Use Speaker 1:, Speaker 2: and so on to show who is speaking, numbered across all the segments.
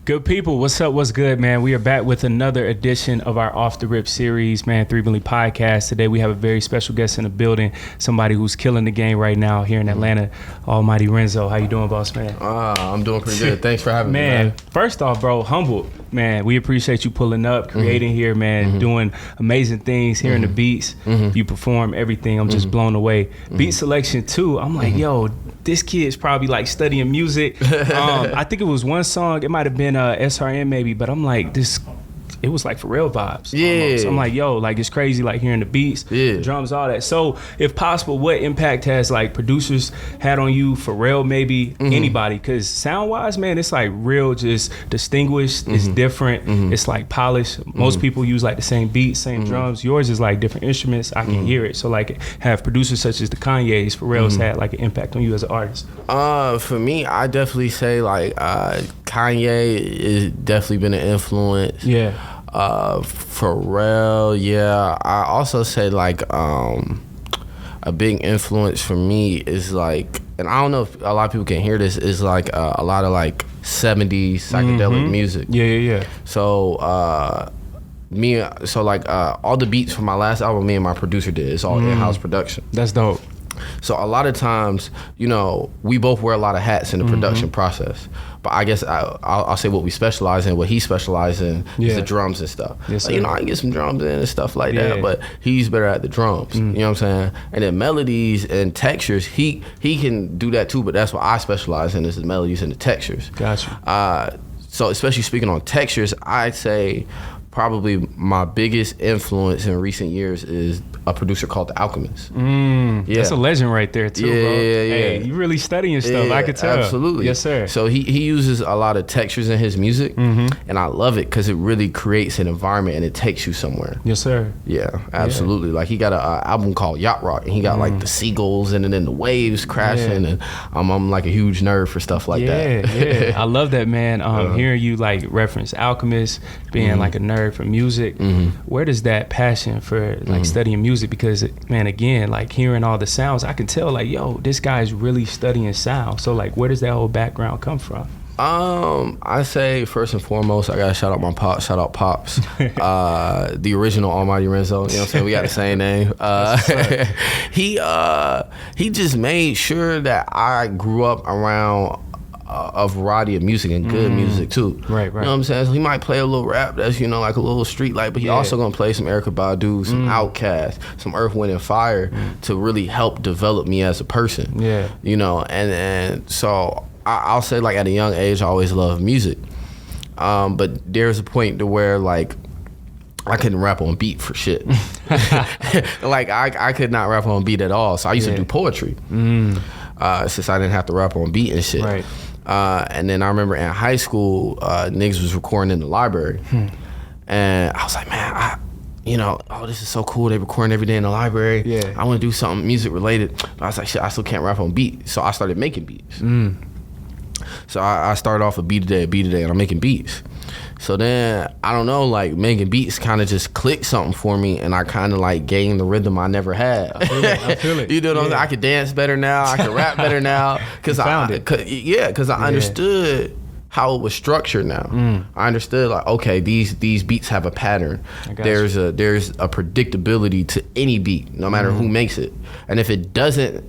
Speaker 1: Good people, what's up? What's good, man? We are back with another edition of our Off the Rip series, man. Thru Milli podcast. Today we have a very special guest in the building, somebody who's killing the game right now here in Atlanta. Almighty Renzo, how you doing, boss man?
Speaker 2: I'm doing pretty good. Thanks for having me, man.
Speaker 1: First off, bro, humbled, man. We appreciate you pulling up, creating here, man, doing amazing things, hearing the beats. You perform everything. I'm just blown away. Beat selection too. I'm like, yo, this kid's probably like studying music. I think it was one song. It might have been SRM maybe, but I'm like, it was like for real vibes.
Speaker 2: Yeah.
Speaker 1: Almost. I'm like, yo, like it's crazy, like hearing the beats, the drums, all that. So if possible, what impact has like producers had on you, for real, maybe anybody? Because sound wise, man, it's like real, just distinguished. It's different. It's like polished. Most people use like the same beats, same drums. Yours is like different instruments. I can hear it. So like have producers such as the Kanye's, for real, has had like an impact on you as an artist?
Speaker 2: For me, I definitely say like Kanye has definitely been an influence.
Speaker 1: Yeah.
Speaker 2: Pharrell, yeah. I also say like a big influence for me is like, and I don't know if a lot of people can hear this, is like a lot of like 70s psychedelic music.
Speaker 1: Yeah.
Speaker 2: So all the beats from my last album, me and my producer did. It's all InHouse Production.
Speaker 1: That's dope.
Speaker 2: So a lot of times, you know, we both wear a lot of hats in the production process. But I guess I'll say what we specialize in. What he specializes in is the drums and stuff.
Speaker 1: Yes,
Speaker 2: like, you know, I can get some drums in and stuff like that, but he's better at the drums. You know what I'm saying? And then melodies and textures, he can do that too, but that's what I specialize in, is the melodies and the textures.
Speaker 1: Gotcha.
Speaker 2: So especially speaking on textures, I'd say probably my biggest influence in recent years is a producer called The Alchemist.
Speaker 1: That's a legend right there too, bro.
Speaker 2: Yeah.
Speaker 1: Hey, you really studying stuff, I could tell.
Speaker 2: Absolutely.
Speaker 1: Yes, sir.
Speaker 2: So he uses a lot of textures in his music, and I love it because it really creates an environment and it takes you somewhere.
Speaker 1: Yes, sir.
Speaker 2: Yeah, absolutely. Like he got an album called Yacht Rock, and he got like the seagulls and then the waves crashing, and I'm like a huge nerd for stuff like that.
Speaker 1: Yeah. I love that, man. Hearing you like reference Alchemist, being like a nerd for music, where does that passion for like studying music? Because man, again, like hearing all the sounds, I can tell like, yo, this guy's really studying sound. So like, where does that whole background come from?
Speaker 2: I say first and foremost, I gotta shout out my pops. Shout out Pops, the original Almighty Renzo. You know what I'm saying? We got the same name. He just made sure that I grew up around a variety of music and good music too.
Speaker 1: Right.
Speaker 2: You know what I'm saying? So he might play a little rap that's, you know, like a little street light, but he also gonna play some Erykah Badu, some Outkast, some Earth, Wind and Fire to really help develop me as a person. Yeah. You know, and so I'll say like at a young age I always loved music. But there's a point to where like I couldn't rap on beat for shit. Like I could not rap on beat at all. So I used to do poetry. Since I didn't have to rap on beat and shit.
Speaker 1: Right.
Speaker 2: And then I remember in high school, niggas was recording in the library. And I was like, man, this is so cool. They recording every day in the library. Yeah. I want to do something music related. But I was like, shit, I still can't rap on beat. So I started making beats. So I started off a beat a day, and I'm making beats. So then, I don't know, like making beats kind of just clicked something for me, and I kind of like gained the rhythm I never had.
Speaker 1: I feel it.
Speaker 2: You know what I'm saying? I could dance better now. I could rap better now. Because I understood how it was structured now. I understood like, okay, these beats have a pattern. There's a predictability to any beat, no matter who makes it. And if it doesn't,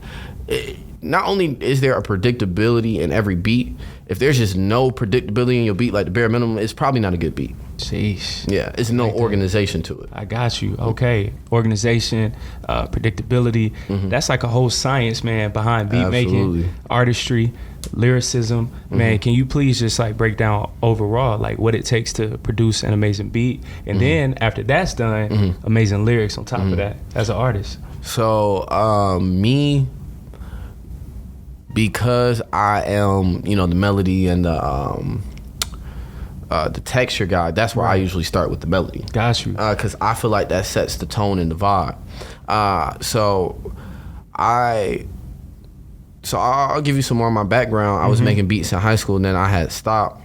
Speaker 2: not only is there a predictability in every beat, if there's just no predictability in your beat, like the bare minimum, it's probably not a good beat.
Speaker 1: Sheesh.
Speaker 2: Yeah, it's no organization to it.
Speaker 1: I got you. Okay. Organization, predictability. That's like a whole science, man, behind beat making, artistry, lyricism. Man, can you please just like break down overall like what it takes to produce an amazing beat? And then after that's done, amazing lyrics on top of that as an artist.
Speaker 2: So me, because I am, you know, the melody and the texture guy, that's where I usually start with the melody.
Speaker 1: Got you.
Speaker 2: Because I feel like that sets the tone and the vibe. So I'll give you some more of my background. I was making beats in high school, and then I had stopped.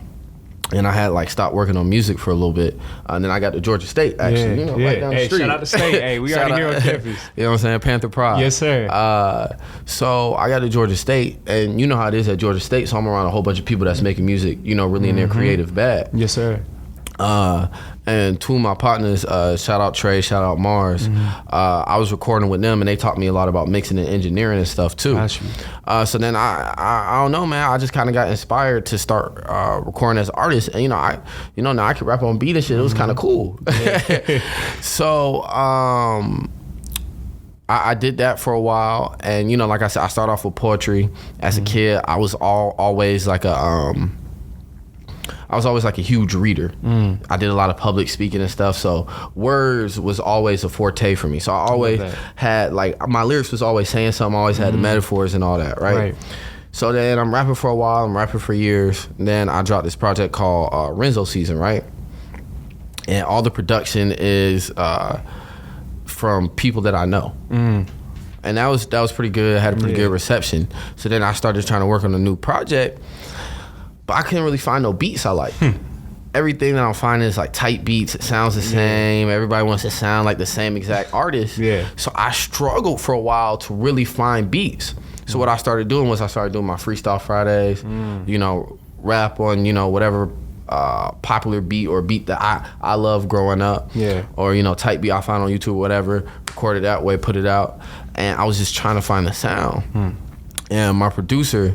Speaker 2: And I had like stopped working on music for a little bit, and then I got to Georgia State actually, right down the street.
Speaker 1: Shout out to State. Hey, we already here on campus.
Speaker 2: You know what I'm saying? Panther Pride.
Speaker 1: Yes, sir.
Speaker 2: So I got to Georgia State, and you know how it is at Georgia State. So I'm around a whole bunch of people that's making music, really in their creative bag.
Speaker 1: Yes, sir.
Speaker 2: And two of my partners, shout out Trey, shout out Mars. I was recording with them, and they taught me a lot about mixing and engineering and stuff too. So then I don't know, man. I just kind of got inspired to start recording as an artist, and now I could rap on beat and shit. It was kind of cool. So I did that for a while, and like I said, I started off with poetry. As a kid, I was always like a huge reader. I did a lot of public speaking and stuff, so words was always a forte for me. So I always had, like, my lyrics was always saying something, I always had the metaphors and all that, right? So then I'm rapping for a while, I'm rapping for years, and then I dropped this project called Renzo Season, right? And all the production is from people that I know. And that was pretty good, had a pretty good reception. So then I started trying to work on a new project, but I couldn't really find no beats I like. Everything that I'm finding is like tight beats. It sounds the same. Everybody wants to sound like the same exact artist. So I struggled for a while to really find beats. So what I started doing was I started doing my Freestyle Fridays, rap on, whatever popular beat or beat that I love growing up. Or, tight beat I found on YouTube or whatever, record it that way, put it out. And I was just trying to find the sound. And my producer,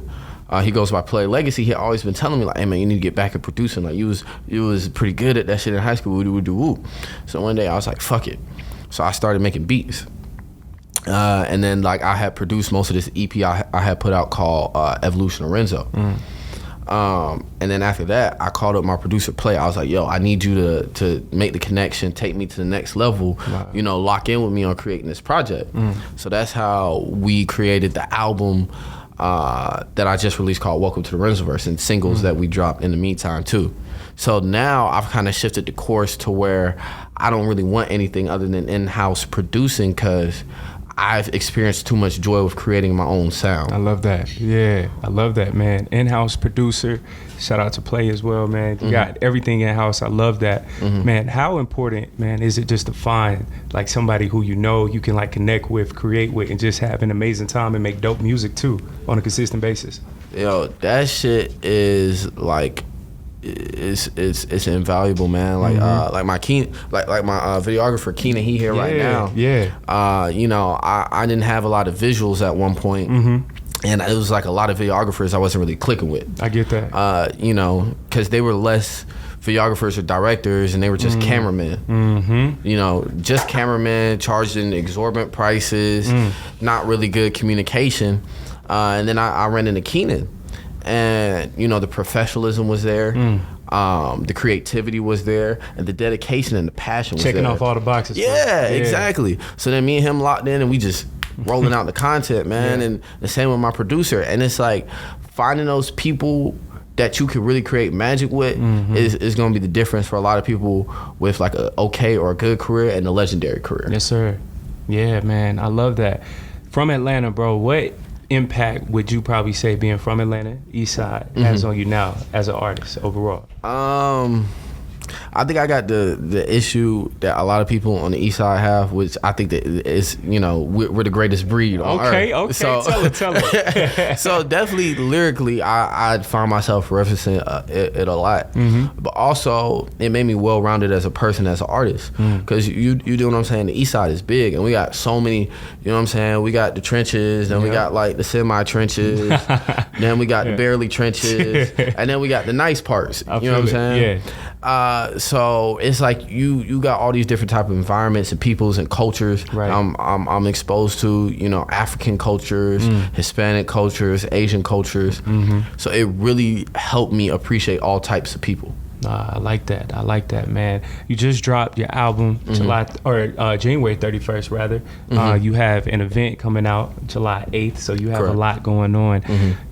Speaker 2: he goes by Play Legacy. He had always been telling me, like, hey man, you need to get back at producing. Like, you was pretty good at that shit in high school. Woo. So one day I was like, fuck it. So I started making beats. And then, like, I had produced most of this EP I had put out called Evolution of Renzo. And then after that, I called up my producer Play. I was like, yo, I need you to make the connection, take me to the next level, lock in with me on creating this project. So that's how we created the album that I just released called Welcome to the Renzoverse, and singles that we dropped in the meantime too. So now I've kind of shifted the course to where I don't really want anything other than in-house producing, because I've experienced too much joy with creating my own sound.
Speaker 1: I love that. Yeah, I love that, man. In-house producer. Shout out to Play as well, man. You got everything in-house. I love that. Man, how important, man, is it just to find like somebody who you can like connect with, create with, and just have an amazing time and make dope music too on a consistent basis?
Speaker 2: Yo, that shit is like, it's invaluable, man. Like like my videographer Keenan, he here right now. I didn't have a lot of visuals at one point. And it was like a lot of videographers I wasn't really clicking with.
Speaker 1: I get that.
Speaker 2: Because they were less videographers or directors, and they were just cameramen. Just cameramen, charging exorbitant prices, not really good communication. And then I ran into Keenan, and the professionalism was there. The creativity was there, and the dedication and the passion was
Speaker 1: checking
Speaker 2: there.
Speaker 1: off all the boxes.
Speaker 2: Yeah, exactly. So then me and him locked in, and we just rolling out the content, man. And the same with my producer. And it's like finding those people that you can really create magic with is going to be the difference for a lot of people with like a okay or a good career and a legendary career.
Speaker 1: Yes, sir. Yeah, man, I love that. From Atlanta, bro, what impact would you probably say being from Atlanta, East Side, has on you now as an artist overall?
Speaker 2: I think I got the issue that a lot of people on the East Side have, which I think that is, we're the greatest breed on earth.
Speaker 1: Okay, so, tell it.
Speaker 2: So definitely lyrically, I find myself referencing it a lot. But also, it made me well-rounded as a person, as an artist. Because you do what I'm saying, the East Side is big, and we got so many, you know what I'm saying, we got the trenches, then we got like the semi-trenches, then we got the barely trenches, and then we got the nice parts, you know what I'm saying? So it's like you got all these different type of environments and peoples and cultures. I'm exposed to African cultures, Hispanic cultures, Asian cultures. So it really helped me appreciate all types of people.
Speaker 1: I like that, man. You just dropped your album January 31st, rather. You have an event coming out July 8th, so you have a lot going on.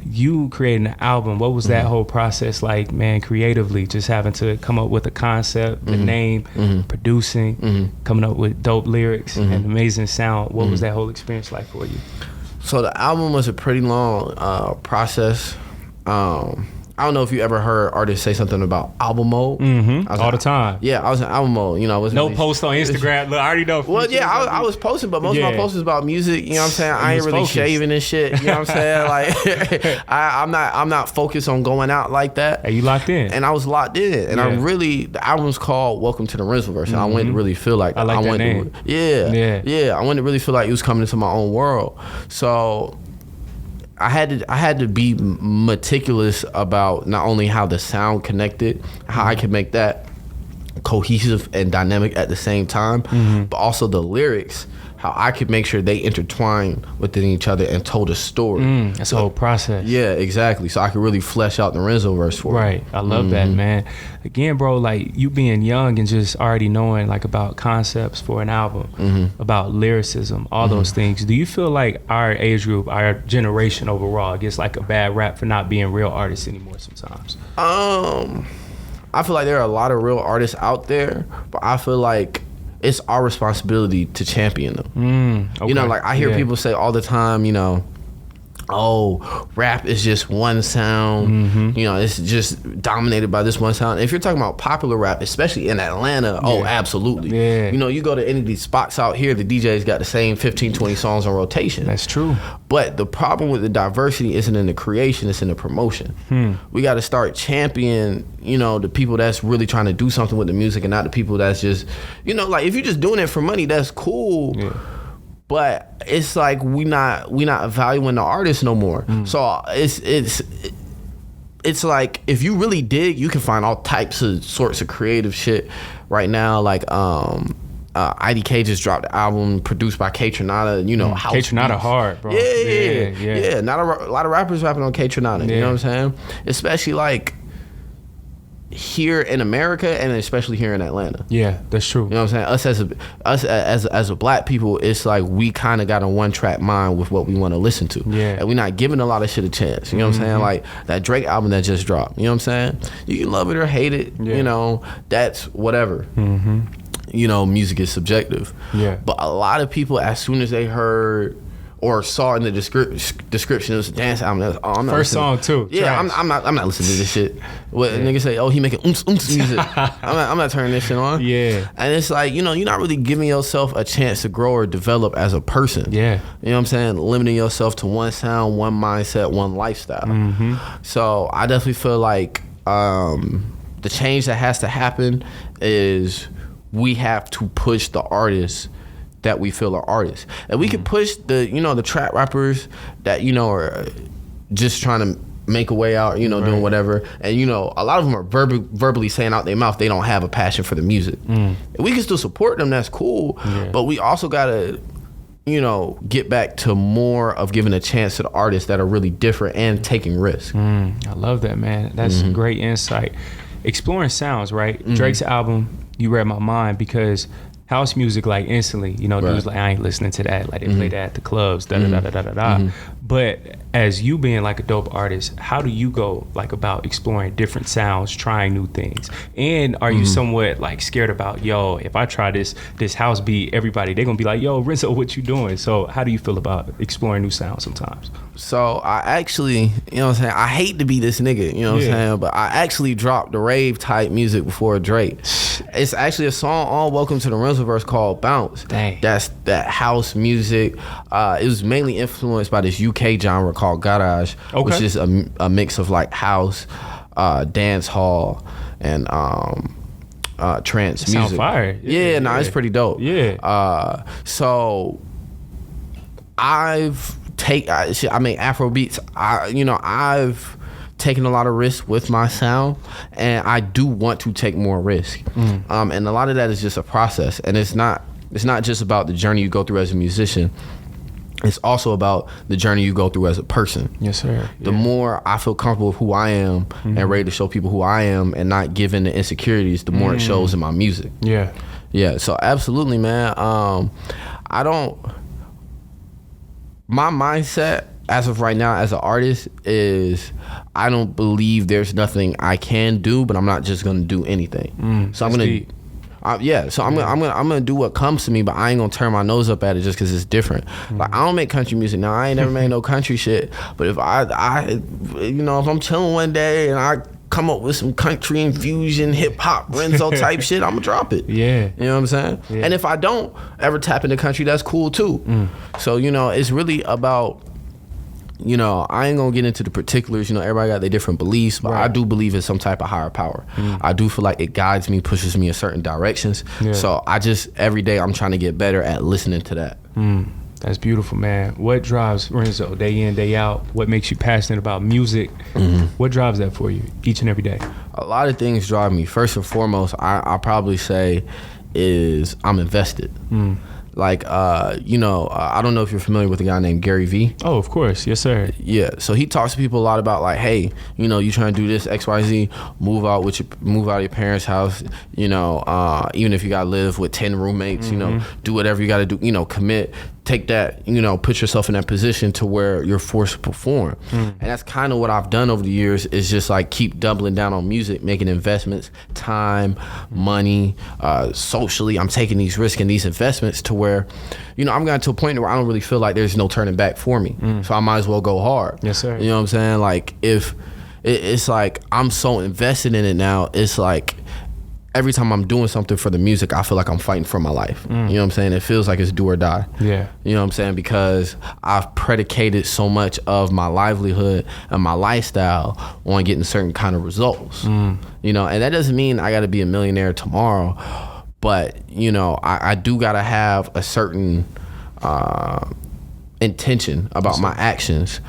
Speaker 1: You creating an album, what was that whole process like, man, creatively? Just having to come up with a concept, the name, producing, coming up with dope lyrics and amazing sound. What was that whole experience like for you?
Speaker 2: So the album was a pretty long process. I don't know if you ever heard artists say something about album mode.
Speaker 1: All the time.
Speaker 2: Yeah, I was in album mode. You know, I was
Speaker 1: no post on Instagram. Look, I already know.
Speaker 2: Well, yeah, I was posting, but most of my posts was about music. You know what I'm saying? I ain't really shaving and shit. You know what I'm saying? Like, I'm not focused on going out like that.
Speaker 1: Hey, you locked in.
Speaker 2: And I was locked in. And the album's called Welcome to the Renzo verse. And I wanted to really feel like
Speaker 1: I like that name.
Speaker 2: I wanted to really feel like it was coming into my own world. So I had to be meticulous about not only how the sound connected, how I could make that cohesive and dynamic at the same time, but also the lyrics, how I could make sure they intertwine within each other and told a story.
Speaker 1: That's a whole process.
Speaker 2: Yeah, exactly. So I could really flesh out the Renzo verse for it.
Speaker 1: Right. I love that, man. Again, bro, like you being young and just already knowing like about concepts for an album, about lyricism, all those things. Do you feel like our age group, our generation overall, gets like a bad rap for not being real artists anymore sometimes?
Speaker 2: I feel like there are a lot of real artists out there, but I feel like it's our responsibility to champion them.
Speaker 1: Okay.
Speaker 2: You know, like I hear people say all the time, you know, oh, rap is just one sound. You know, it's just dominated by this one sound. If you're talking about popular rap, especially in Atlanta, oh, absolutely. Yeah. You know, you go to any of these spots out here, the DJs got the same 15, 20 songs on rotation.
Speaker 1: That's true.
Speaker 2: But the problem with the diversity isn't in the creation, it's in the promotion. We got to start championing, you know, the people that's really trying to do something with the music and not the people that's just, you know, like if you're just doing it for money, that's cool. Yeah. But it's like we not valuing the artist no more. So it's like if you really dig, you can find all types of sorts of creative shit right now. Like IDK just dropped the album produced by K Tronada. You know,
Speaker 1: K Tronada hard, bro.
Speaker 2: Yeah. Not a lot of rappers rapping on K Tronada. You know what I'm saying? Especially like here in America and especially here in Atlanta.
Speaker 1: Yeah, that's true.
Speaker 2: You know what I'm saying? Us as a black people, it's like we kind of got a one-track mind with what we want to listen to. Yeah. And we're not giving a lot of shit a chance. You know what I'm saying? Like that Drake album that just dropped. You know what I'm saying? You can love it or hate it. Yeah. You know, that's whatever. You know, music is subjective. Yeah. But a lot of people, as soon as they heard or saw in the description it was a dance album. Oh, I'm not
Speaker 1: first
Speaker 2: listening.
Speaker 1: Song too.
Speaker 2: Yeah, I'm not listening to this shit. What niggas say? Oh, he making music. I'm not turning this shit on. Yeah, and it's like, you know, you're not really giving yourself a chance to grow or develop as a person. Yeah, you know what I'm saying? Limiting yourself to one sound, one mindset, one lifestyle. So I definitely feel like the change that has to happen is we have to push the artists that we feel are artists, and we could push the, you know, the trap rappers that, you know, are just trying to make a way out, you know, doing whatever, and you know, a lot of them are verbally saying out their mouth they don't have a passion for the music. And we can still support them, that's cool, but we also gotta, you know, get back to more of giving a chance to the artists that are really different and taking risks. I
Speaker 1: love that, man. That's great insight. Exploring sounds, right? Drake's album, You Read My Mind, because house music, like instantly, you know, dudes like, I ain't listening to that. Like they play that at the clubs, da-da-da-da-da-da. But as you being like a dope artist, how do you go like about exploring different sounds, trying new things? And are you somewhat like scared about, yo, if I try this house beat, everybody, they're gonna be like, yo, Renzo, what you doing? So how do you feel about exploring new sounds sometimes?
Speaker 2: So I actually, you know what I'm saying, I hate to be this nigga, you know what I'm saying, but I actually dropped the rave type music before Drake. It's actually a song on Welcome to the Renzo verse called Bounce. Dang. That's that house music. It was mainly influenced by this UK genre called garage, which is a mix of like house, dance hall, and trance music.
Speaker 1: Sound fire.
Speaker 2: It's pretty dope. So I make Afro beats. I've taken a lot of risks with my sound, and I do want to take more risk. And a lot of that is just a process, and it's not just about the journey you go through as a musician. It's also about the journey you go through as a person. Yes, sir. The more I feel comfortable with who I am and ready to show people who I am and not giving the insecurities, the more it shows in my music. Yeah. So absolutely, man. My mindset as of right now as an artist is I don't believe there's nothing I can do, but I'm not just gonna do anything. So I'm So I'm gonna do what comes to me, but I ain't gonna turn my nose up at it just because it's different. Like I don't make country music now. I ain't never made no country shit. But if I you know, if I'm chilling one day and I come up with some country infusion, hip hop, Renzo type shit, I'm gonna drop it. Yeah, you know what I'm saying. Yeah. And if I don't ever tap into country, that's cool too. So you know, it's really about. You know, I ain't gonna get into the particulars. You know, everybody got their different beliefs, but I do believe in some type of higher power. I do feel like it guides me, pushes me in certain directions. Yeah. So I just, every day I'm trying to get better at listening to that.
Speaker 1: That's beautiful, man. What drives Renzo day in, day out? What makes you passionate about music? What drives that for you each and every day?
Speaker 2: A lot of things drive me. First and foremost, I'll probably say is I'm invested. Like, you know, I don't know if you're familiar with a guy named Gary Vee.
Speaker 1: Oh, of course. Yes, sir.
Speaker 2: Yeah. So he talks to people a lot about like, hey, you know, you trying to do this, X, Y, Z, move out of your parents' house, you know, even if you got to live with 10 roommates, you know, do whatever you got to do, you know, commit. Take that, you know, put yourself in that position to where you're forced to perform. And that's kind of what I've done over the years is just like keep doubling down on music, making investments, time, money, socially. I'm taking these risks and these investments to where, you know, I'm getting to a point where I don't really feel like there's no turning back for me. So I might as well go hard. Yes, sir. You know what I'm saying? Like if it's like I'm so invested in it now, it's like every time I'm doing something for the music, I feel like I'm fighting for my life. You know what I'm saying? It feels like it's do or die. Yeah. You know what I'm saying? Because I've predicated so much of my livelihood and my lifestyle on getting certain kind of results. You know, and that doesn't mean I got to be a millionaire tomorrow, but you know, I do got to have a certain intention about my actions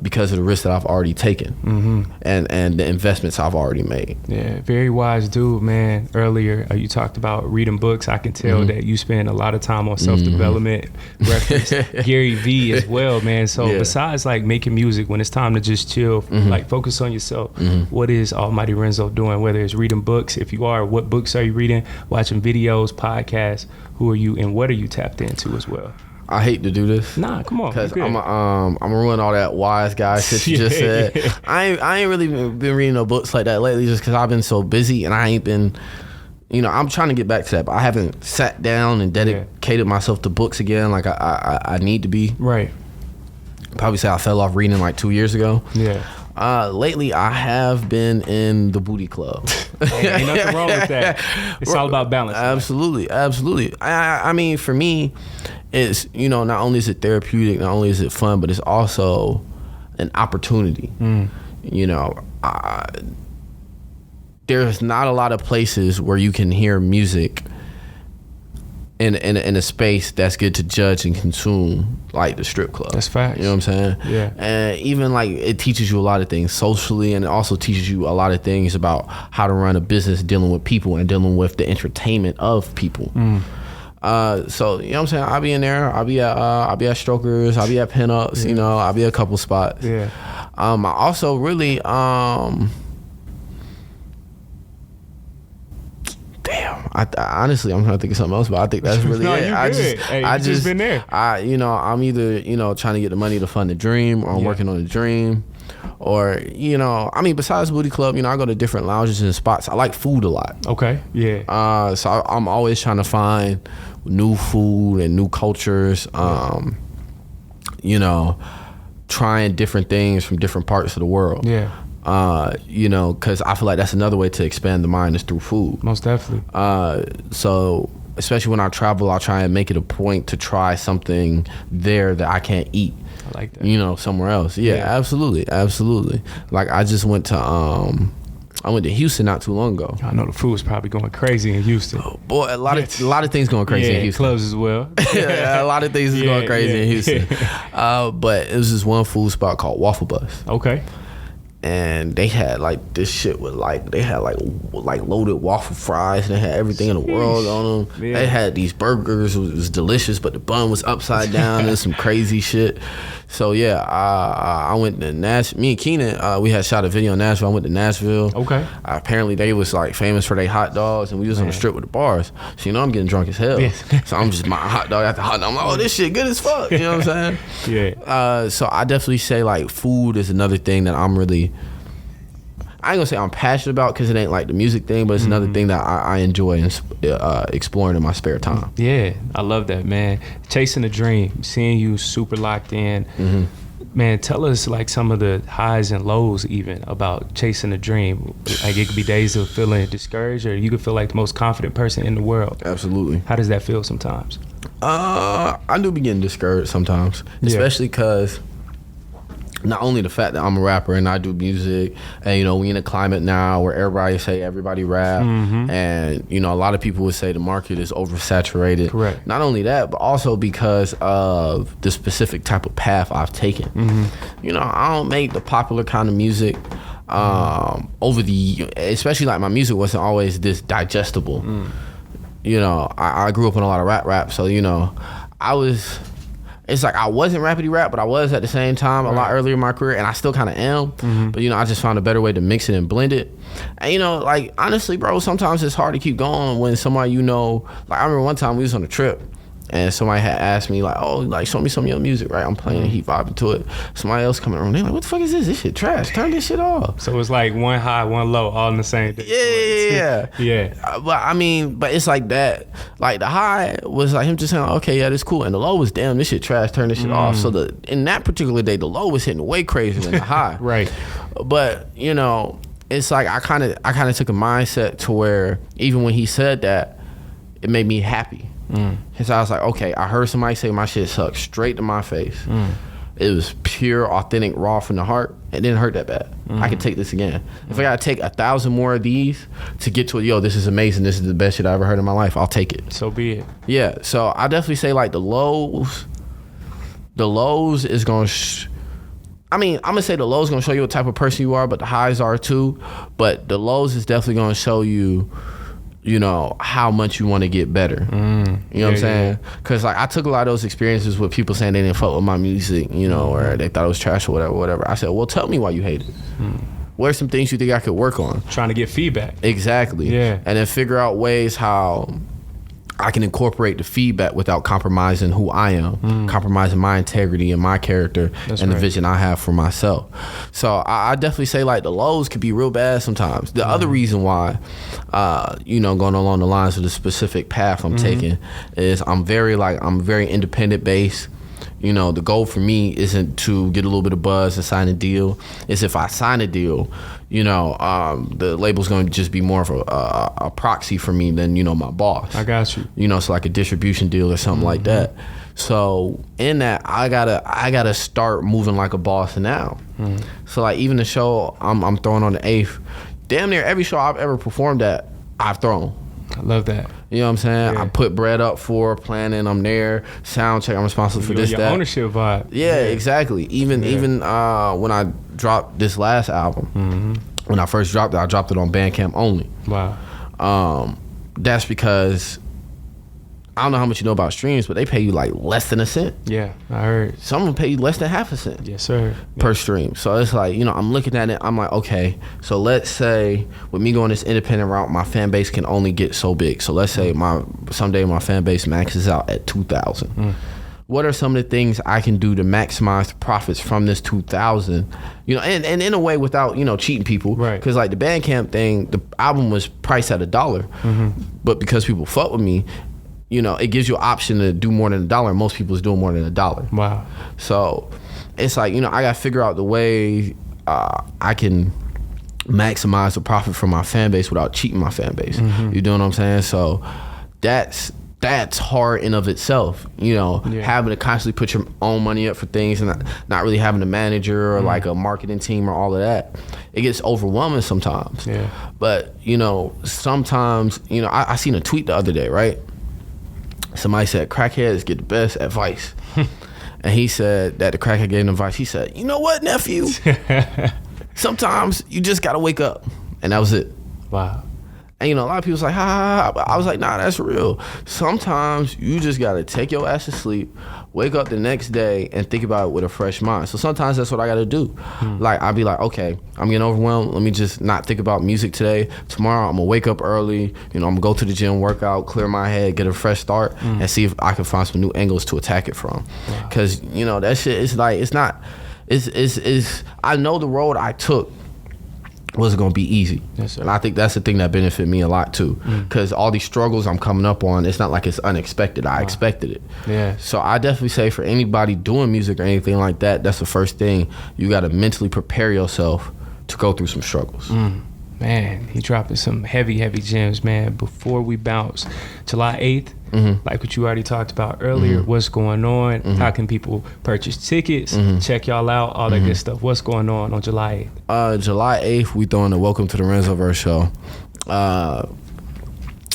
Speaker 2: because of the risks that I've already taken and the investments I've already made.
Speaker 1: Yeah, very wise dude, man. Earlier you talked about reading books. I can tell that you spend a lot of time on self-development. Reference Gary Vee as well, man. So besides like making music, when it's time to just chill, like focus on yourself, what is Almighty Renzo doing? Whether it's reading books, if you are, what books are you reading? Watching videos, podcasts, who are you and what are you tapped into as well?
Speaker 2: I hate to do this.
Speaker 1: Nah, come on.
Speaker 2: Because I'm ruin all that wise guy shit you just said. I ain't really been reading no books like that lately just because I've been so busy and I ain't been, you know, I'm trying to get back to that, but I haven't sat down and dedicated myself to books again like I need to be. Right. Probably say I fell off reading like 2 years ago. Yeah. Lately, I have been in the booty club.
Speaker 1: Ain't nothing wrong with that. It's all about balance.
Speaker 2: Absolutely, absolutely. I mean, for me, it's, you know, not only is it therapeutic, not only is it fun, but it's also an opportunity. You know, there's not a lot of places where you can hear music in a space that's good to judge and consume like the strip club.
Speaker 1: That's facts.
Speaker 2: You know what I'm saying? Yeah. And even like it teaches you a lot of things socially, and it also teaches you a lot of things about how to run a business, dealing with people and dealing with the entertainment of people. So you know what I'm saying? I'll be in there. I'll be at Strokers. I'll be at Pinups. You know, I'll be at a couple spots. Yeah. I also really damn. Honestly, I'm trying to think of something else, but I think that's really
Speaker 1: no,
Speaker 2: it.
Speaker 1: I just been there.
Speaker 2: You know, I'm either, you know, trying to get the money to fund the dream, or I'm working on the dream, or, you know, I mean, besides Booty Club, you know, I go to different lounges and spots. I like food a lot. Okay. Yeah. So I'm always trying to find new food and new cultures. You know, trying different things from different parts of the world. Yeah. You know, because I feel like that's another way to expand the mind is through food. Most definitely. So especially when I travel, I'll try and make it a point to try something there that I can't eat. I like that. You know, somewhere else. Yeah, absolutely, absolutely. Like I just went to I went to Houston not too long ago.
Speaker 1: I know the food's probably going crazy in Houston.
Speaker 2: Oh, boy, a lot of things going crazy in Houston.
Speaker 1: Clubs as well.
Speaker 2: A lot of things is going crazy in Houston. But it was this one food spot called Waffle Bus. Okay. And they had like this shit with like, they had like loaded waffle fries, and they had everything in the world on them. Yeah. They had these burgers, it was delicious, but the bun was upside down and some crazy shit. So yeah, I went to Nashville. Me and Keenan, we had shot a video in Nashville. I went to Nashville. Okay. Apparently they was like famous for their hot dogs, and we was on the strip with the bars. So you know I'm getting drunk as hell. So I'm just my hot dog after hot dog. I'm like, oh, this shit good as fuck. You know what I'm saying? Yeah. So I definitely say like food is another thing that I'm really, I ain't gonna say I'm passionate about, because it ain't like the music thing, but it's another thing that I enjoy exploring in my spare time.
Speaker 1: Yeah, I love that, man. Chasing a dream, seeing you super locked in. Man, tell us like some of the highs and lows even about chasing a dream. Like it could be days of feeling discouraged, or you could feel like the most confident person in the world.
Speaker 2: Absolutely.
Speaker 1: How does that feel sometimes?
Speaker 2: I do be getting discouraged sometimes, especially because not only the fact that I'm a rapper and I do music, and you know, we in a climate now where everybody rap, and you know, a lot of people would say the market is oversaturated.
Speaker 1: Correct.
Speaker 2: Not only that, but also because of the specific type of path I've taken. You know, I don't make the popular kind of music. Especially like my music wasn't always this digestible. You know, I grew up on a lot of rap, so you know, it's like I wasn't rapidy rap, but I was at the same time a lot earlier in my career, and I still kind of am. But you know, I just found a better way to mix it and blend it. And you know, like honestly, bro, sometimes it's hard to keep going when somebody, you know, like I remember one time we was on a trip, and somebody had asked me like, oh, like show me some of your music, right? I'm playing, he vibing to it. Somebody else coming around, they like, what the fuck is this? This shit trash. Turn this shit off.
Speaker 1: So it's like one high, one low, all in the same day.
Speaker 2: Yeah. But I mean, but it's like that. Like the high was like him just saying, okay, yeah, this cool. And the low was, damn, this shit trash. Turn this shit off. So in that particular day, the low was hitting way crazier than the high.
Speaker 1: Right.
Speaker 2: But you know, it's like I kind of took a mindset to where even when he said that, it made me happy. And so I was like, okay, I heard somebody say my shit sucks straight to my face. It was pure, authentic, raw from the heart. It didn't hurt that bad. I can take this again. If I gotta take 1,000 more of these to get to it, yo, this is amazing. This is the best shit I ever heard in my life. I'll take it.
Speaker 1: So be it.
Speaker 2: Yeah. So I definitely say like the lows is gonna. I'm gonna say the lows gonna show you what type of person you are, but the highs are too. But the lows is definitely gonna show you, you know, how much you want to get better. You know what I'm saying? Because like I took a lot of those experiences with people saying they didn't fuck with my music, you know, or they thought it was trash or whatever. I said, well, tell me why you hate it. What are some things you think I could work on?
Speaker 1: Trying to get feedback.
Speaker 2: Exactly.
Speaker 1: Yeah. And
Speaker 2: then figure out ways how I can incorporate the feedback without compromising who I am, compromising my integrity and my character. That's and the vision I have for myself. So I definitely say like the lows could be real bad sometimes. The other reason why, you know, going along the lines of the specific path I'm taking is I'm very independent based. You know, the goal for me isn't to get a little bit of buzz and sign a deal. It's if I sign a deal, you know, the label's going to just be more of a proxy for me than, you know, my boss.
Speaker 1: I got you.
Speaker 2: You know, it's like a distribution deal or something like that. So in that, I gotta start moving like a boss now. So like even the show I'm throwing on the 8th, damn near every show I've ever performed at, I've thrown.
Speaker 1: I love that.
Speaker 2: You know what I'm saying?
Speaker 1: Yeah.
Speaker 2: I put bread up for planning. I'm there. Sound check. I'm responsible for this,
Speaker 1: your
Speaker 2: that.
Speaker 1: Ownership vibe.
Speaker 2: Yeah, exactly. Even when I dropped this last album, when I first dropped it, I dropped it on Bandcamp only.
Speaker 1: Wow.
Speaker 2: That's because I don't know how much you know about streams, but they pay you like less than a cent.
Speaker 1: Yeah, I heard.
Speaker 2: Some of them pay you less than half a cent.
Speaker 1: Yes, sir.
Speaker 2: Per stream. So it's like, you know, I'm looking at it, I'm like, okay, so let's say with me going this independent route, my fan base can only get so big. So let's say someday my fan base maxes out at 2,000. What are some of the things I can do to maximize the profits from this 2,000? You know, and in a way without, you know, cheating people.
Speaker 1: Right.
Speaker 2: Because like the Bandcamp thing, the album was priced at $1. But because people fuck with me, you know, it gives you an option to do more than $1. Most people is doing more than $1.
Speaker 1: Wow.
Speaker 2: So it's like, you know, I got to figure out the way I can maximize the profit from my fan base without cheating my fan base. You know what I'm saying? So that's hard in of itself, you know, having to constantly put your own money up for things and not really having a manager or like a marketing team or all of that. It gets overwhelming sometimes.
Speaker 1: Yeah.
Speaker 2: But, you know, sometimes, you know, I seen a tweet the other day, right? Somebody said crackheads get the best advice. And he said that the crackhead gave him advice. He said, you know what, nephew? Sometimes you just got to wake up. And that was it.
Speaker 1: Wow.
Speaker 2: And, you know, a lot of people was like, ha, ha, ha. I was like, nah, that's real. Sometimes you just got to take your ass to sleep, wake up the next day, and think about it with a fresh mind. So sometimes that's what I got to do. Like, I'll be like, okay, I'm getting overwhelmed. Let me just not think about music today. Tomorrow, I'm going to wake up early. You know, I'm going to go to the gym, work out, clear my head, get a fresh start, and see if I can find some new angles to attack it from. Because, you know, that shit is like, it's not, I know the road I took wasn't gonna be easy.
Speaker 1: Yes, sir.
Speaker 2: And I think that's the thing that benefited me a lot too, because all these struggles I'm coming up on, it's not like it's unexpected. I expected it.
Speaker 1: Yeah.
Speaker 2: So I definitely say for anybody doing music or anything like that, that's the first thing. You got to mentally prepare yourself to go through some struggles.
Speaker 1: Man, he dropping some heavy gems, man. Before we bounce, July 8th, like what you already talked about earlier, what's going on? How can people purchase tickets, check y'all out, all that good stuff? What's going on July
Speaker 2: 8th? July 8th, we throwing the Welcome to the Renzo Verse show.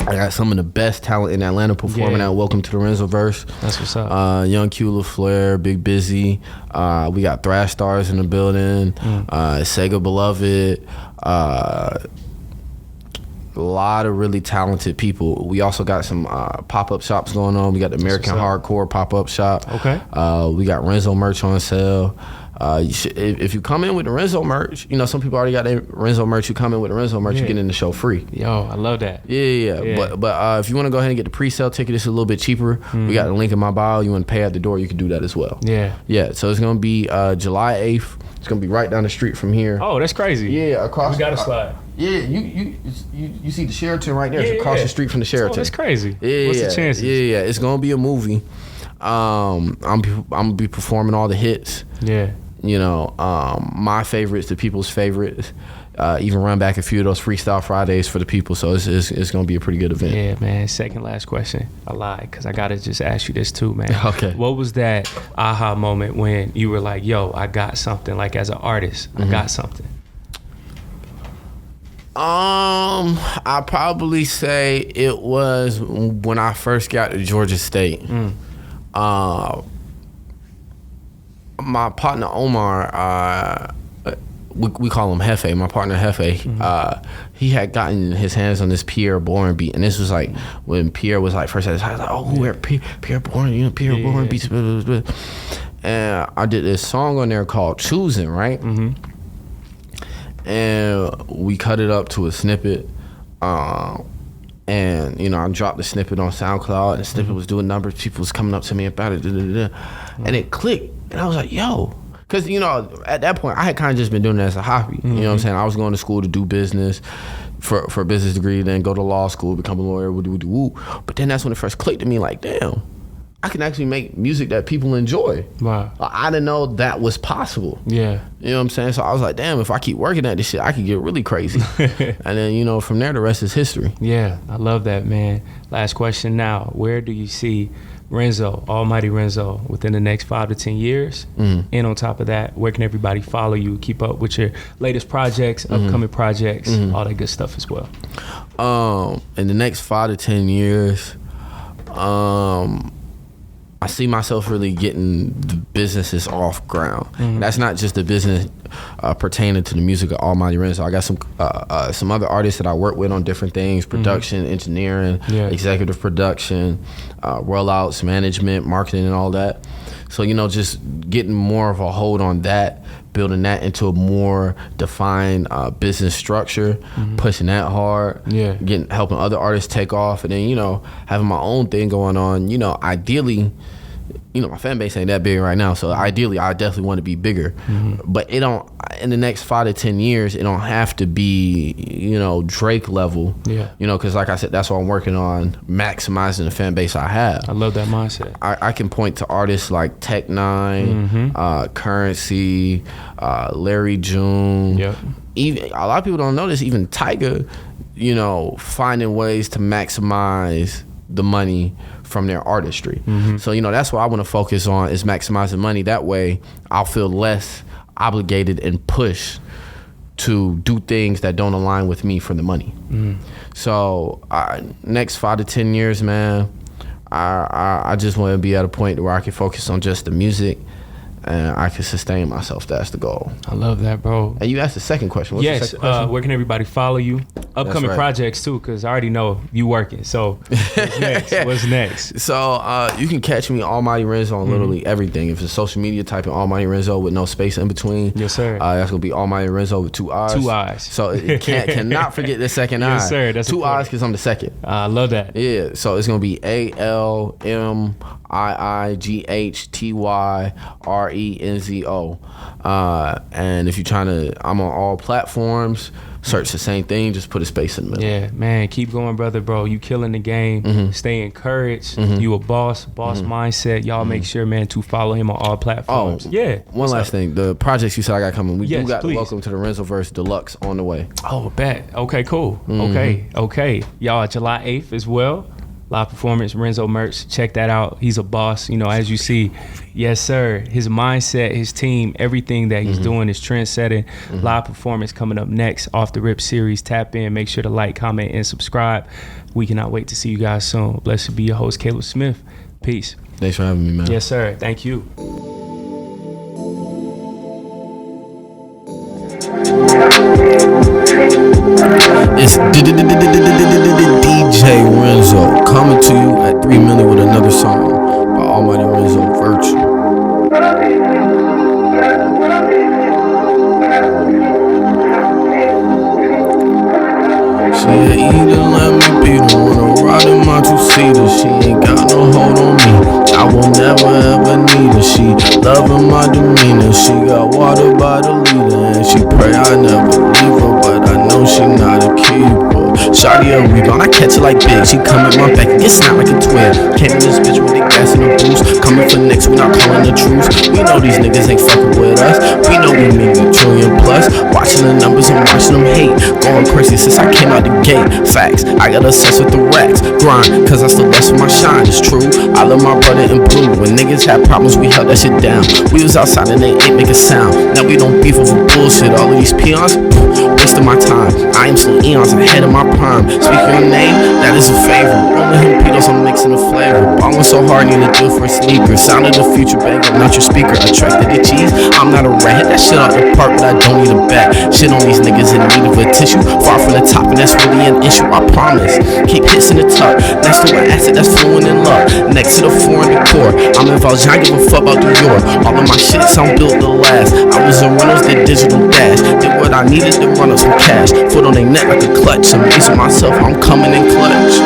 Speaker 2: I got some of the best talent in Atlanta performing at Welcome to the Renzo Verse.
Speaker 1: That's what's up.
Speaker 2: Young Q LaFleur, Big Busy. We got Thrash Stars in the building. Sega Beloved. A lot of really talented people. We also got some pop-up shops going on. We got the American Hardcore pop-up shop.
Speaker 1: Okay.
Speaker 2: We got Renzo merch on sale. If you come in with the Renzo merch, you know, some people already got their Renzo merch. You come in with the Renzo merch, you get in the show free.
Speaker 1: Yo, I love that.
Speaker 2: Yeah. But if you want to go ahead and get the pre-sale ticket, it's a little bit cheaper. We got the link in my bio. You want to pay at the door, you can do that as well. Yeah. So it's gonna be July 8th. It's gonna be right down the street from here.
Speaker 1: Oh, that's crazy.
Speaker 2: Yeah, across.
Speaker 1: We got a slide.
Speaker 2: Yeah, you see the Sheraton right there. It's across the street from the Sheraton.
Speaker 1: Oh, that's crazy.
Speaker 2: Yeah,
Speaker 1: what's the chances?
Speaker 2: Yeah. It's gonna be a movie. I'm gonna be performing all the hits.
Speaker 1: Yeah.
Speaker 2: You know, my favorites, the people's favorites. Even run back a few of those Freestyle Fridays for the people. So it's gonna be a pretty good event.
Speaker 1: Yeah, man. Second last question. I lied because I gotta just ask you this too, man.
Speaker 2: Okay.
Speaker 1: What was that aha moment when you were like, "Yo, I got something"? Like as an artist, I got something.
Speaker 2: I probably say it was when I first got to Georgia State. My partner Omar, we call him Hefe. My partner Hefe, he had gotten his hands on this Pierre Bourne beat, and this was like when Pierre was like first at his house. Like, oh, Pierre Bourne, you know, Pierre Bourne beats. Blah, blah, blah. And I did this song on there called "Choosing," right? And we cut it up to a snippet. And, you know, I dropped the snippet on SoundCloud, and the snippet was doing numbers. People was coming up to me about it. And it clicked. And I was like, yo. Because, you know, at that point, I had kind of just been doing it as a hobby. You know what I'm saying? I was going to school to do business for a business degree, then go to law school, become a lawyer, woo. But then that's when it first clicked to me, like, damn. I can actually make music that people enjoy.
Speaker 1: Wow.
Speaker 2: I didn't know that was possible.
Speaker 1: Yeah.
Speaker 2: You know what I'm saying? So I was like, damn, if I keep working at this shit, I could get really crazy. And then, you know, from there, the rest is history.
Speaker 1: Yeah, I love that, man. Last question now. Where do you see Renzo, Almighty Renzo, within the next 5 to 10 years? And on top of that, where can everybody follow you, keep up with your latest projects, upcoming projects, all that good stuff as well?
Speaker 2: In the next 5 to 10 years, I see myself really getting the businesses off ground. That's not just the business pertaining to the music of Almighty Renzo. I got some other artists that I work with on different things: production, engineering, executive production, rollouts, management, marketing, and all that. So, you know, just getting more of a hold on that, building that into a more defined business structure, pushing that hard, helping other artists take off, and then, you know, having my own thing going on. You know, ideally, you know, my fan base ain't that big right now, so ideally I definitely want to be bigger. But it don't, in the next 5 to 10 years, it don't have to be, you know, Drake level. You know, because like I said, that's what I'm working on, maximizing the fan base I have.
Speaker 1: I love that mindset.
Speaker 2: I can point to artists like Tech Nine, Currency, Larry June. Even a lot of people don't know this. Even Tyga, you know, finding ways to maximize the money from their artistry. So, you know, that's what I want to focus on, is maximizing money. That way I'll feel less obligated and pushed to do things that don't align with me for the money. So next 5 to 10 years, man, I just want to be at a point where I can focus on just the music and I can sustain myself. That's the goal.
Speaker 1: I love that, bro.
Speaker 2: And you asked the second question. What's the second question?
Speaker 1: Where can everybody follow you? Upcoming projects too, because I already know you working. So what's next? What's next?
Speaker 2: So you can catch me Almighty Renzo on literally everything. If it's social media, type in Almighty Renzo with no space in between.
Speaker 1: Yes, sir.
Speaker 2: That's gonna be Almighty Renzo with 2 eyes.
Speaker 1: 2 eyes.
Speaker 2: So it cannot forget the second eye.
Speaker 1: Yes, sir. That's
Speaker 2: 2
Speaker 1: important.
Speaker 2: eyes because I'm the second.
Speaker 1: I love that.
Speaker 2: Yeah. So it's gonna be ALMIGHTY IIGHTYRENZO. And if you're trying to, I'm on all platforms. Search the same thing, just put a space in the middle.
Speaker 1: Yeah, man, keep going, brother, bro. You killing the game. Stay encouraged. You a boss mindset. Y'all make sure, man, to follow him on all platforms.
Speaker 2: One last thing. The projects you said I got coming. We do got
Speaker 1: please.
Speaker 2: Welcome to the Renzoverse Deluxe on the way.
Speaker 1: Oh, bet. Okay, cool. Okay. Y'all, July 8th as well. Live performance, Renzo merch. Check that out. He's a boss, as you see. Yes, sir. His mindset, his team, everything that he's doing is trend setting. Live performance coming up next, Off the Rip series. Tap in, make sure to like, comment, and subscribe. We cannot wait to see you guys soon. Blessed be your host, Caleb Smith. Peace.
Speaker 2: Thanks for having me, man.
Speaker 1: Yes, sir. Thank you.
Speaker 2: It's DJ Renzo coming to you at 3 Milli with another song by Almighty Renzo, Virtue. She a eater, let me beat her. Wanna ride in my two-seater. She ain't got no hold on me. I will never ever need her. She loving my demeanor. She got water by the liter, and she pray I never leave her, but I know she not a keeper. Shawty a rebound, I catch her like big. She come at my back and get snapped like a twin. Came in this bitch with the gas and the boost. Coming for next, we not calling the truce. We know these niggas ain't fucking with us. We know we mean $1 trillion plus. Watching the numbers and watching them hate. Going crazy since I came out the gate. Facts, I got obsessed with the racks. Grind, cause I still lust for my shine. It's true, I love my brother in blue. When niggas had problems, we held that shit down. We was outside and they ain't make a sound. Now we don't beef over bullshit. All of these peons, wasting my time. I am still eons ahead of my prime. Speak your name, that is a favor. Rolling him pedos, I'm mixing the flavor. Ballin' so hard, need a deal for a sneaker. Sound of the future, bang, I'm not your speaker. Attracted to cheese, I'm not a rat. Hit that shit out the park, but I don't need a bat. Shit on these niggas in need of a tissue. Far from the top, and that's really an issue, I promise. Keep hits in the tuck. Next to an asset that's flowing in love. Next to the foreign decor. I'm in Valjean, give a fuck about New York. All of my shit sound built to last. I was in runners, did digital dash. Did what I needed to run up some cash. Foot on their neck like a clutch. Amazing myself, I'm coming in clutch. I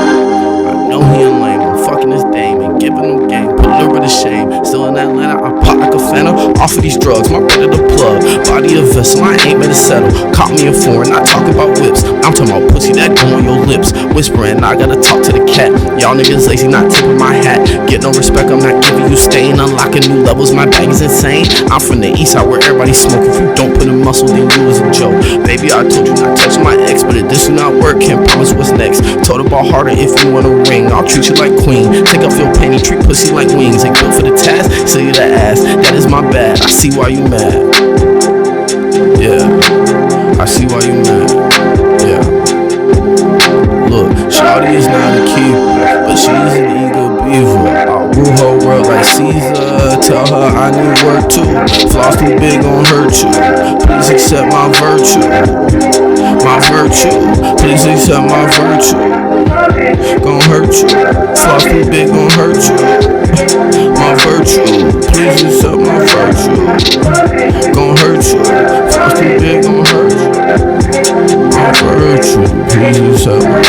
Speaker 2: know he ain't lame, I'm fucking his dame and giving him game. Put a little bit of shame. Still in Atlanta, I pop like a phantom. Off of these drugs, my brother the plug. Body a vessel, I ain't meant to settle. Caught me a foreign, not talking about whips. I'm talking about pussy that go on your lips. Whispering, I gotta talk to the cat. Y'all niggas lazy, not tipping my hat. Get no respect, I'm not giving you stain. Unlocking new levels, my bag is insane. I'm from the east side where everybody smoke. If you don't put in muscle, then you is a joke. Baby, I told you not touch my ex, but if this do not work, can't promise what's next. Told the ball harder if you want a ring. I'll treat you like queen. Take off your panty, treat pussy like wings. Ain't built for the task, so you the ass. That is my bad, I see why you mad. Yeah, I see why you mad. Yeah. Look, shawty is not a keeper, but she's an eager beaver. I'll rule her world like Caesar. Tell her I need work too. Floss too big gon' hurt you. Please accept my virtue. My virtue. Please accept my virtue. Gon' hurt you. Floss too big gon' hurt you. My virtue. Please accept my virtue. Gon' hurt you. Floss too big gon' hurt you. My virtue. Please accept my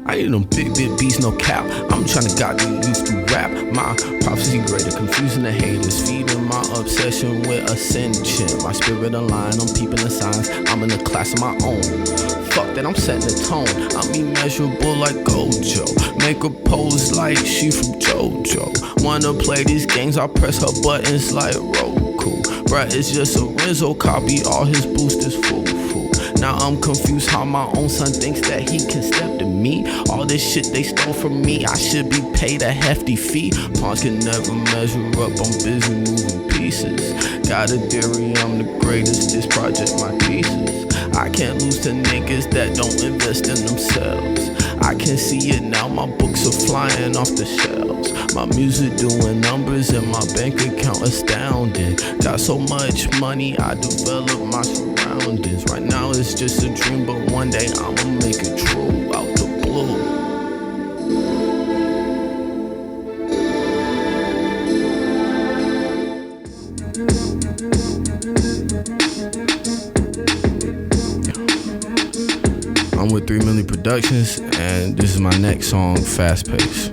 Speaker 2: I need them big beats, no cap. I'm trying to guide the youth through rap. My prophecy greater, confusing the haters, feeding my obsession with ascension. My spirit aligned, I'm peeping the signs. I'm in a class of my own. Fuck that, I'm setting the tone. I'm immeasurable like Gojo. Make her pose like she from JoJo. Wanna play these games, I press her buttons like Roku. Bruh, it's just a Renzo copy, all his boosters full. Now I'm confused how my own son thinks that he can step to me. All this shit they stole from me, I should be paid a hefty fee. Pawns can never measure up, I'm busy moving pieces. Got a theory, I'm the greatest, this project my thesis. I can't lose to niggas that don't invest in themselves. I can see it now, my books are flying off the shelves. My music doing numbers and my bank account astounding. Got so much money, I develop my surroundings. Right now it's just a dream, but one day I'ma make it true out the blue. I'm with Milli Productions, and this is my next song, Fast Pace.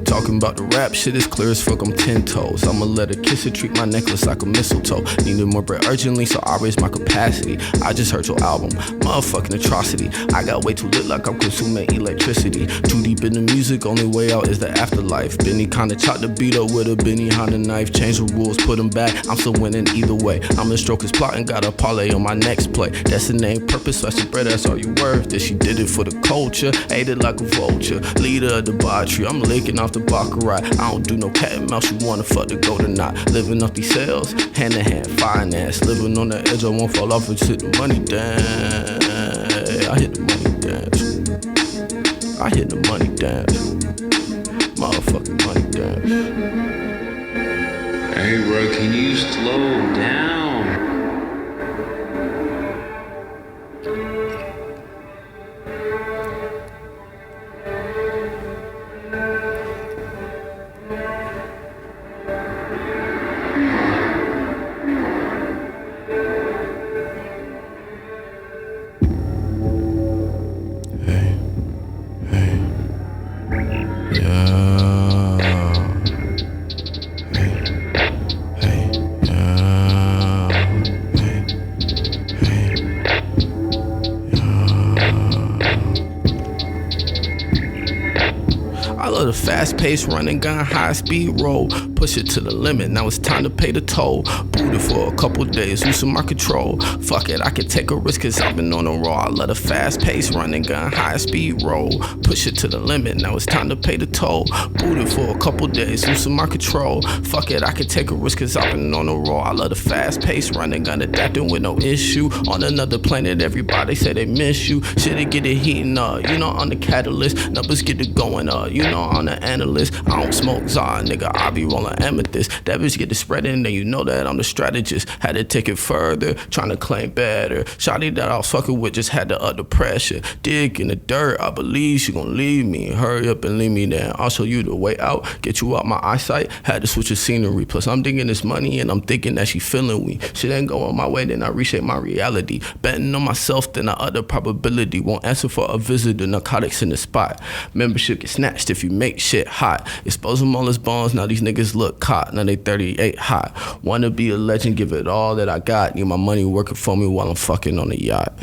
Speaker 2: Talking about the rap shit is clear as fuck, I'm 10 toes. I'ma let her kiss her, treat my necklace like a mistletoe. Needed more bread urgently, so I raised my capacity. I just heard your album, motherfucking atrocity. I got way too lit like I'm consuming electricity. Too deep in the music, only way out is the afterlife. Benny kinda chopped the beat up with a Benny Hanna knife. Change the rules, put them back, I'm still winning either way. I'm the strokers plotting, got a parlay on my next play. That's the name, purpose, that's the bread, that's all you worth. That she did it for the culture, ate it like a vulture. Leader of debauchery, I'm licking off the baccarat. I don't do no cat and mouse, you wanna fuck the golden knot. Living off these sales, hand to hand, finance. Living on the edge, I won't fall off and hit the money dance. I hit the money dance. I hit the money dance. Motherfucking money dance.
Speaker 3: Hey bro, can you slow down?
Speaker 2: I love the fast-paced running gun, high-speed roll. Push it to the limit, now it's time to pay the toll. Booted for a couple days, losing my control. Fuck it, I can take a risk cause I've been on a roll. I love the fast-paced running gun, high-speed roll. Push it to the limit, now it's time to pay the toll. Booted for a couple days, losing my control. Fuck it, I can take a risk cause I've been on a roll. I love the fast-paced running gun, adapting with no issue. On another planet, everybody say they miss you. Shit, get it heating up, you know, I'm the catalyst. Numbers get it going up, you know, I'm the analyst. I don't smoke Zod, nigga, I be rolling amethyst. That bitch get it spreading, then you know that I'm the strategist. Had to take it further, trying to claim better. Shawty that I was fucking with just had to up the pressure. Dig in the dirt, I believe she gon' leave me. Hurry up and leave me there. I'll show you the way out, get you out my eyesight. Had to switch the scenery. Plus I'm thinking this money and I'm thinking that she feeling me. Shit ain't going my way, then I reshape my reality. Betting on myself, then I utter probability. Won't answer for a visitor, narcotics in the spot. Membership get snatched if you make shit hot. Expose them all as bones, now these niggas look caught. Now they 38 hot. Wanna be a legend, give it all that I got. Need my money working for me while I'm fucking on the yacht.